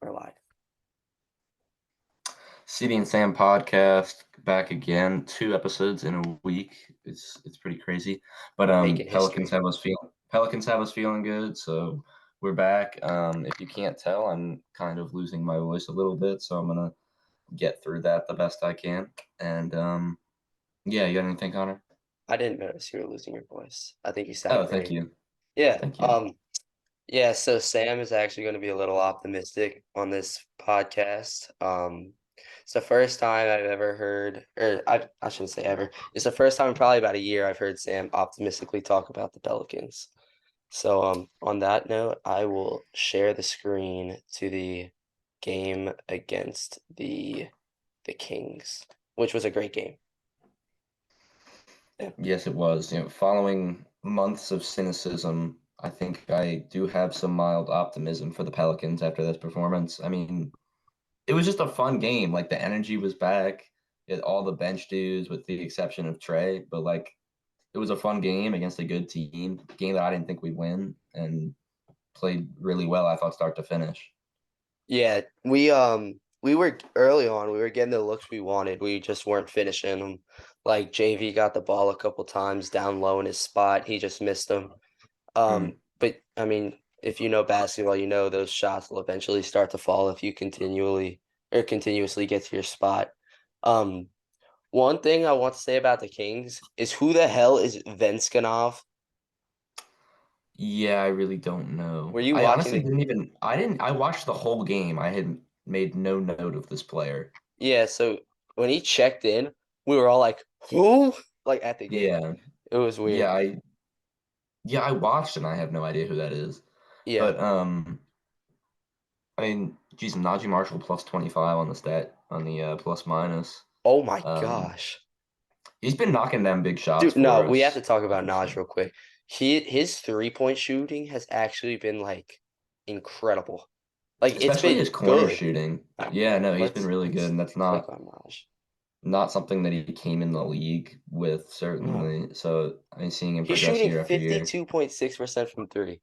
We're live. CD&SAM podcast back again. 2 episodes in a week. It's pretty crazy. But Making Pelicans history. have us feeling good. So we're back. If you can't tell, I'm kind of losing my voice a little bit, so I'm gonna get through that the best I can. And yeah, you got anything, Connor? I didn't notice you were losing your voice. I think you Oh, sound thank great. you. Yeah. Thank you. Yeah, so Sam is actually going to be a little optimistic on this podcast. It's the first time I've ever heard, or I shouldn't say ever. It's the first time in probably about a year I've heard Sam optimistically talk about the Pelicans. So on that note, I will share the screen to the game against the Kings, which was a great game. Yeah. Yes, it was. Following months of cynicism, I think I do have some mild optimism for the Pelicans after this performance. I mean, it was just a fun game. Like the energy was back. All the bench dudes, with the exception of Trey, but like it was a fun game against a good team. Game that I didn't think we'd win, and played really well. I thought start to finish. Yeah, we were early on, we were getting the looks we wanted. We just weren't finishing them. Like JV got the ball a couple times down low in his spot. He just missed them. Mm. But I mean, if you know basketball, you know those shots will eventually start to fall if you continuously get to your spot. Um, One thing I want to say about the Kings is who the hell is Venskanov? Yeah, I really don't Were know. you I watching honestly the didn't even. I didn't. I watched the whole game. I had made no note of this player. Yeah, so when he checked in, we were all like, who? Like at the game. Yeah, It was yeah, weird. I watched and I have no idea who that is. Yeah. But I mean, geez, Najee Marshall plus 25 on the plus minus. Oh my Um, gosh. he's been knocking down big shots Dude, no, for we have to us talk about for Naj sure. real quick. His 3-point shooting has actually been like incredible. Like it's Especially been his corner good. shooting. Yeah, no, he's been really good, Let's and that's click not on Naj. not something that he came in the league with No. certainly. So I mean, seeing him He's progress shooting year after year, 52.6% from three.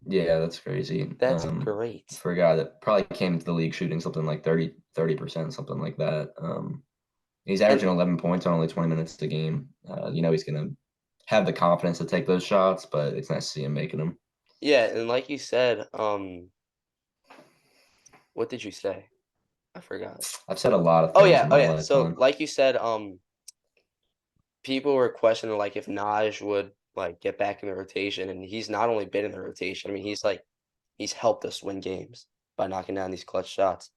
yeah, that's crazy. That's great. For a guy that probably came into the league shooting something like 30%, something like that. He's And averaging 11 points on only 20 minutes a game. He's going to have the confidence to take those shots, but it's nice to see him making them. yeah, and like you said, what did you say? I forgot. I've said a lot of Oh things yeah, in oh my yeah. So lifetime. like you said, people were questioning like if Naj would like get back in the rotation, and he's not only been in the rotation. I mean, he's helped us win games by knocking down these clutch shots.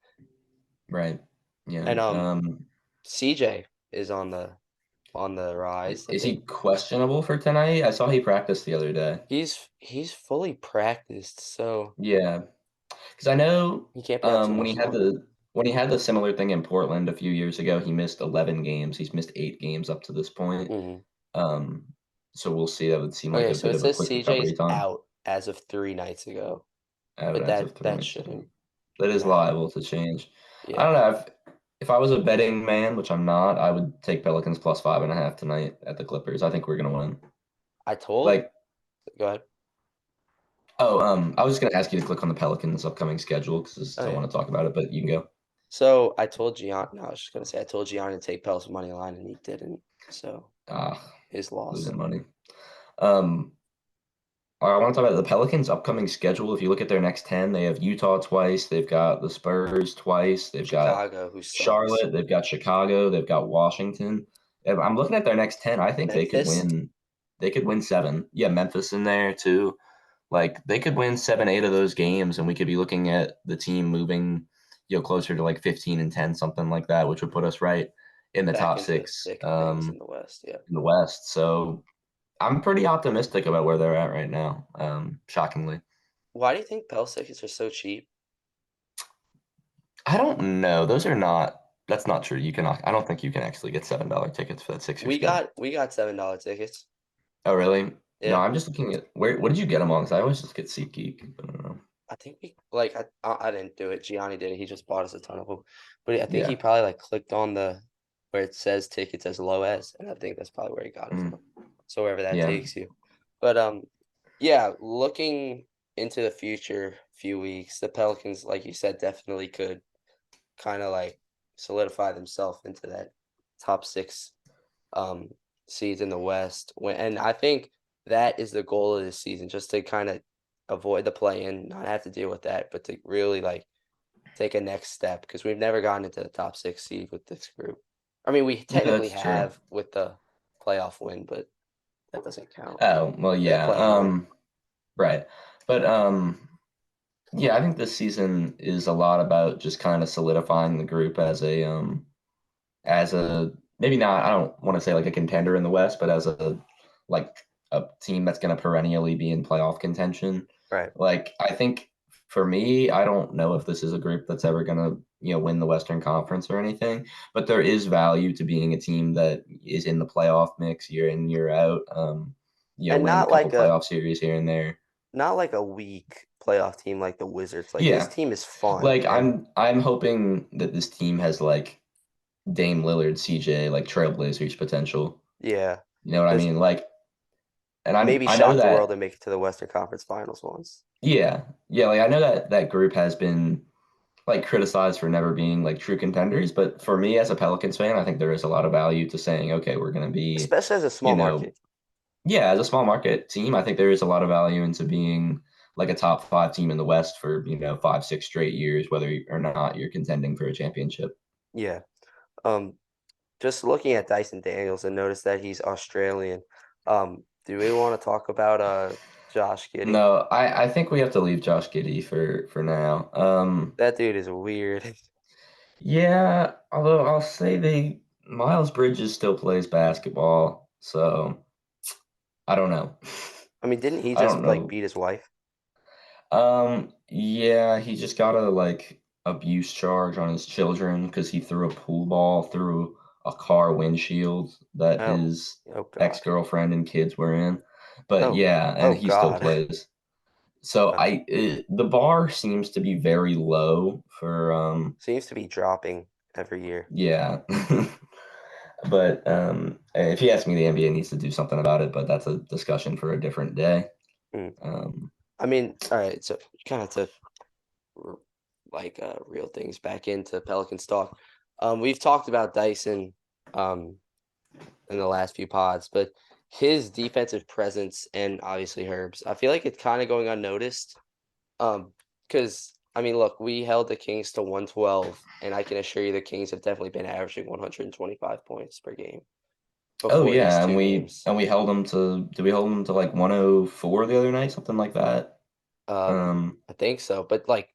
Right. Yeah. And CJ is on the rise. I Is he think questionable for tonight? I saw he practiced the other day. he's fully practiced, so Yeah, because I know he can't be out too when he much had longer. the similar thing in Portland a few years ago, he missed 11 games. He's missed 8 games up to this point. Hmm. Um, so we'll see. That would seem like Okay, a so bit it of a says quick CJ's recovery time. out as of 3 nights ago, Out but as of that 3 nights. shouldn't That is matter. liable to change. I Yeah, don't know if I was a betting man, which I'm not. I would take Pelicans plus 5.5 tonight at the Clippers. I think we're gonna win. I told. Like, Go ahead. I was just gonna ask you to click on the Pelicans' upcoming schedule because I Oh still yeah. want to talk about it, but you can go. So I told Gian. No, I was just gonna say I told Gian to take PELS money line, and he didn't. So Ah, his loss. losing money. Um, I want to talk about the Pelicans' upcoming schedule. If you look at their next 10, they have Utah twice, they've got the Spurs twice, they've got Chicago, who sucks. Charlotte, they've got Chicago, they've got Washington. If I'm looking at their next 10. I think they could Memphis. win. They could win seven. Yeah, Memphis in there too. Like they could win 7, 8 of those games, and we could be looking at the team moving, closer to like 15-10, something like that, which would put us right in the Back top into the six thick of things in the West. Yeah. in the West. So I'm pretty optimistic about where they're at right now. Shockingly. Why do you think PELS tickets are so cheap? I don't know. Those are not. That's not true. You cannot. I don't think you can actually get $7 tickets for that Sixers We game. got we got $7 tickets. Oh, really? No, Yeah. I'm just looking at where. What did you get them on? Because I always just get SeatGeek. But I don't know. I think we like I didn't do it. Gianni did it. He just bought us a ton of them. But I think he Yeah. probably like clicked on the where it says tickets as low as, and I think that's probably where he got it Mm, from. So wherever that yeah. takes you. But yeah, looking into the future few weeks. The Pelicans, like you said, definitely could kind of like solidify themselves into that top six um seeds in the West. And I think that is the goal of this season, just to kind of avoid the play-in, not have to deal with that, but to really like take a next step because we've never gotten into the top six seed with this group. I mean, we Yeah, technically that's true. have with the playoff win, but that doesn't count. Oh, well, The yeah. play-in win. Right. But yeah, I think this season is a lot about just kind of solidifying the group as a maybe not, I don't want to say like a contender in the West, but as a like a team that's going to perennially be in playoff contention. Right. Like I think for me, I don't know if this is a group that's ever going to, win the Western Conference or anything, but there is value to being a team that is in the playoff mix year in, year out. And Win a not couple like a playoff series here and there. weak playoff team like the Wizards. Like this Yeah. team is fun Like and I'm hoping that this team has like Dame Lillard, CJ, like trailblazers potential. yeah. You know what I Just mean? Like, and maybe I know shock the world that, and make it to the Western Conference Finals once. yeah, yeah. Like I know that that group has been like criticized for never being like true contenders, but for me as a Pelicans fan, I think there is a lot of value to saying, okay, we're going to be, Especially as a you small know, market. yeah, as a small market team, I think there is a lot of value into being like a top five team in the West for 5, 6 straight years, whether or not you're contending for a championship. Yeah. Um, just looking at Dyson Daniels and notice that he's Australian. Do we want to talk about Josh Giddey? No, I think we have to leave Josh Giddey for now. That dude is weird. Yeah, although I'll say they Miles Bridges still plays basketball, so I don't know. I mean, didn't he I don't just like know. beat his wife? Yeah, he just got a like abuse charge on his children because he threw a pool ball through a car windshield that Oh, his oh God. ex-girlfriend and kids were in. But Oh, yeah, and oh he still God. plays. So Wow. the bar seems to be very low for Seems to be dropping every year. yeah. But if you ask me, the NBA needs to do something about it, but that's a discussion for a different day. Mm. Um, I mean, all right, so kind of to r- like reel things back into Pelicans talk. We've talked about Dyson um in the last few pods, but his defensive presence and obviously Herb's, I feel like it's kind of going unnoticed. Because I mean, look, we held the Kings to 112, and I can assure you the Kings have definitely been averaging 125 points per game oh before these yeah, and two we games. and we held them to did we hold them to like 104 the other night, something like that? Um, I think so, but like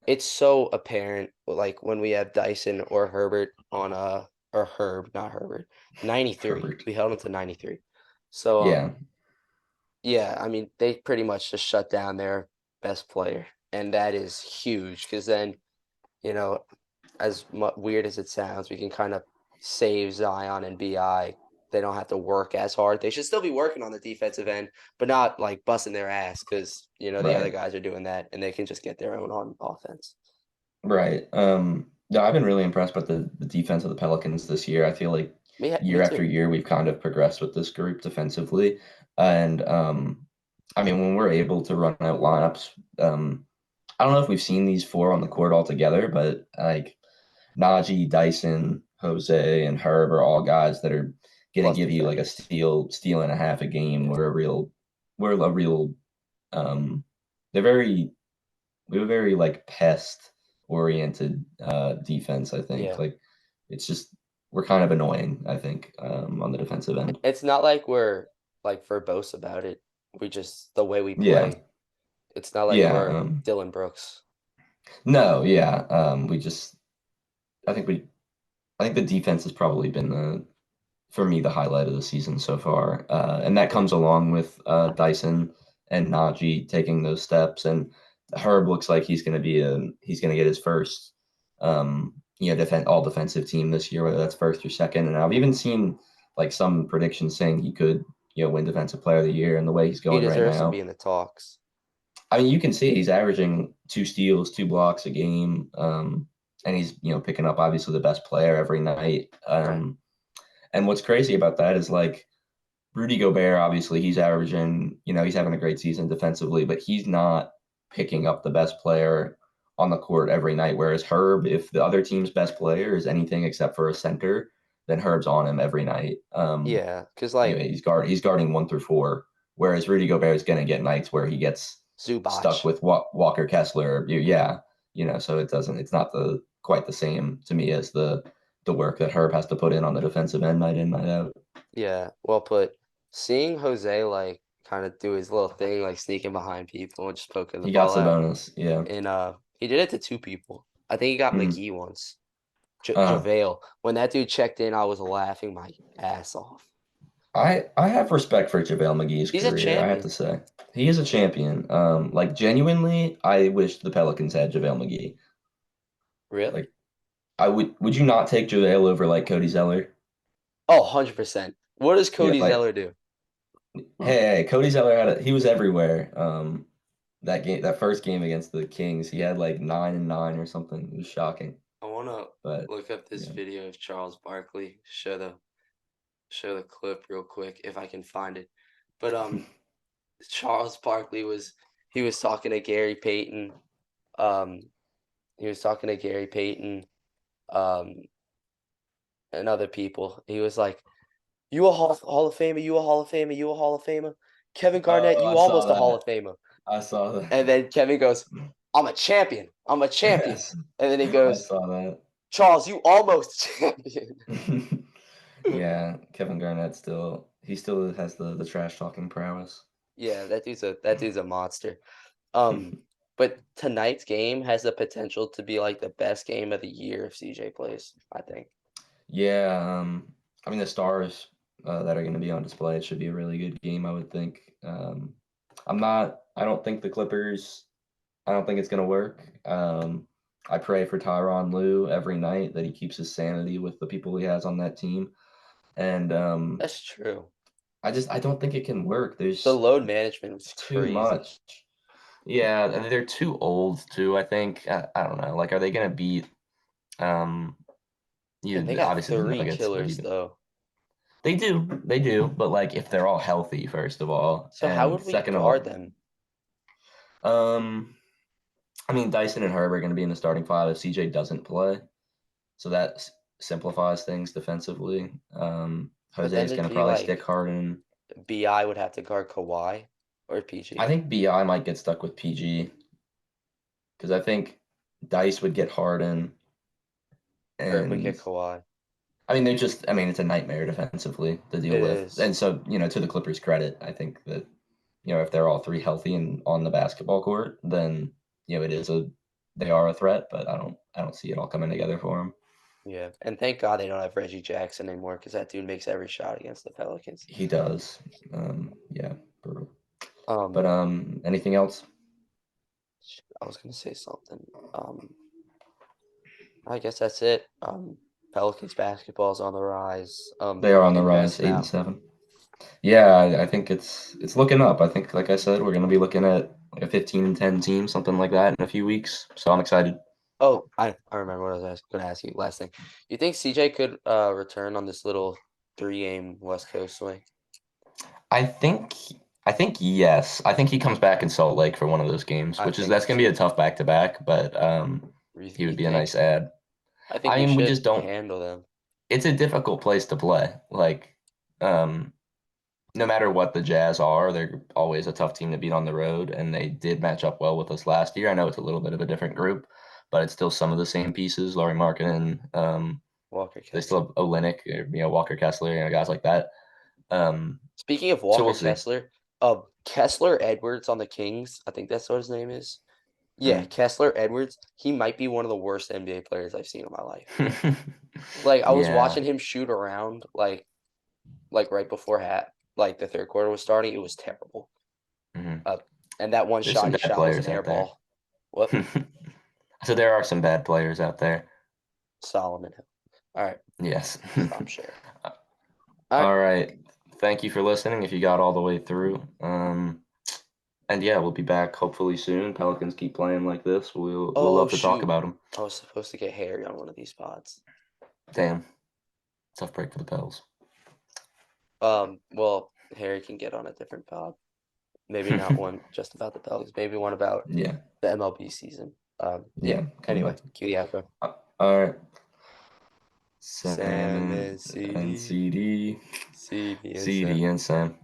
it's so apparent like when we have Dyson or Herbert on or Herb, not Herbert, 93. Herbert. We held him to 93. So Yeah, yeah, I mean they pretty much just shut down their best player, and that is huge because then, you know, as weird as it sounds, we can kind of save Zion and BI. They don't have to work as hard. They should still be working on the defensive end, but not like busting their ass because, the other right. guys are doing that and they can just get their own on offense. Right. No, I've been really impressed with the defense of the Pelicans this year. I feel like Me year after too. year we've kind of progressed with this group defensively. And I mean when we're able to run out lineups, I don't know if we've seen these four on the court all together, but like Najee, Dyson, Jose, and Herb are all guys that are gonna Plus give you like a defenders. steal and a half a game. Yeah. We're a real um they're very we have a very like pest oriented defense, I think. Yeah. Like it's just we're kind of annoying, I think, on the defensive end. It's not like we're like verbose about it. We just the way we Yeah. play. It's not like Yeah. we're Dylan Brooks. No, yeah. We just I think we I think the defense has probably been the for me the highlight of the season so far. And that Yeah. comes along with Dyson and Najee taking those steps. And Herb looks like he's gonna get his first all defensive team this year, whether that's first or second. And I've even seen like some predictions saying he could, win defensive player of the year and the way he's He going right deserves to now. be in the talks. I mean, you can see he's averaging 2 steals, 2 blocks a game. And he's, picking up obviously the best player every night. Right. And what's crazy about that is like Rudy Gobert, obviously, he's averaging, he's having a great season defensively, but he's not. picking up the best player on the court every night. Whereas Herb, if the other team's best player is anything except for a center, then Herb's on him every night. Yeah, because like He's guarding 1 through 4. Whereas Rudy Gobert is going to get nights where he gets stuck Zubac. with Walker Kessler. Yeah, so it's not the quite the same to me as the work that Herb has to put on the defensive end night in, night out. Yeah, well put. Seeing Jose like kind of do his little thing, like sneaking behind people and just poking the He got ball out, Sabonis, yeah. and he did it to two people. I think he got Mm. McGee once. Uh, JaVale. When that dude checked in, I was laughing my ass off. I have respect for JaVale McGee's He's a career. I have to champion. say, he is a champion. Like genuinely, I wish the Pelicans had JaVale McGee. Really? Like, I would. Would you not take JaVale over like Cody Zeller? Oh, 100%. What does Yeah, Cody like Zeller do? hey, Cody Zeller he was everywhere. That first game against the Kings, he had like 9 and 9 or something. It was shocking. I want to But look up this yeah, video of Charles Barkley. Show the clip real quick if I can find it. But Charles Barkley he was talking to Gary Payton. Um, he was talking to Gary Payton, um, and other people. He was like, "You a Hall of Famer? You a Hall of Famer? You a Hall of Famer? Kevin Garnett, oh, I you saw almost a Hall that. of Famer." I saw And that. then Kevin goes, "I'm a champion. I'm a champion." Yes, And then he I goes, saw that. "Charles, you almost champion." Yeah, Kevin Garnett he still has the trash talking prowess. Yeah, that dude's a monster. Um, but tonight's game has the potential to be like the best game of the year if CJ plays, I think. Yeah, I mean the stars that are going to be on display, it should be a really good game, I would think. I don't think the Clippers. I don't think it's going to work. I pray for Tyronn Lue every night that he keeps his sanity with the people he has on that team, and That's true. I don't think it can work. The There's load management was too crazy. much. Yeah, and they're too old too. I think I don't know. Like, are they going to beat? Um, And they you got obviously the 3 Nuggets, but killers even though. they do. But like, if they're all healthy, first of all, So how and would we second of guard all, them? um, I mean Dyson and Herb are going to be in the starting five if CJ doesn't play, so that simplifies things defensively. But Jose then is it'd going to be probably stick like Harden. BI would have to guard Kawhi or I PG. think Bi might get stuck with PG because I think Dice would get Harden, Herb would and get Kawhi. I mean I mean it's a nightmare defensively to deal It with, is. and so to the Clippers' credit, I think that if they're all three healthy and on the basketball court, then they are a threat, but I don't see it all coming together for them. Yeah. And thank God they don't have Reggie Jackson anymore because that dude makes every shot against the Pelicans. He does, yeah, brutal. But Um, anything else? I was gonna say something. I guess that's it. Pelicans basketball's on the rise. They are on the rise, Invest 8 and now. 7. Yeah, I think it's looking up. I think, like I said, we're gonna be looking at like a 15-10 team, something like that, in a few weeks. So I'm excited. Oh, I remember what I was going to ask you. Last thing, you think CJ could return on this little 3-game West Coast swing? I think I think yes. I think he comes back in Salt Lake for one of those games, I which is think that's so gonna be a too. tough back to back, but he You would be a nice think? add. I think I we mean, we should just don't. handle them. It's a difficult place to play. Like, um, no matter what the Jazz are, they're always a tough team to beat on the road, and they did match up well with us last year. I know it's a little bit of a different group, but it's still some of the same pieces. Laurie Markkinen, Walker they still Kessler. have Olenek, Walker Kessler, guys like that. Um, Speaking of so Walker we'll see. Kessler, Kessler Edwards on the Kings. I think that's what his name is. Yeah, Mm. Kessler Edwards. He might be one of the worst NBA players I've seen in my life. Like I was Yeah. watching him shoot around like right before like the third quarter was starting. It was terrible. Mhm. Uh, and that one There's some shot he bad shot was an players air out there. ball. What? So there are some bad players out there. Solomon Hill. All right, Yes. stop sharing. All right. All right. Thank you for listening if you got all the way through. And yeah, we'll be back hopefully soon. Pelicans keep playing like this. We'll Oh love to talk shoot, about them. I was supposed to get Harry on one of these pods. Damn. Tough break for the Pels. Well, Harry can get on a different pod. maybe not one just about the Pelicans, maybe one about Yeah, the MLB season. Yeah. yeah, coming Anyway, up. cue the outro. All right, Sam Sam and and CD, CD, CD and CD Sam. and Sam.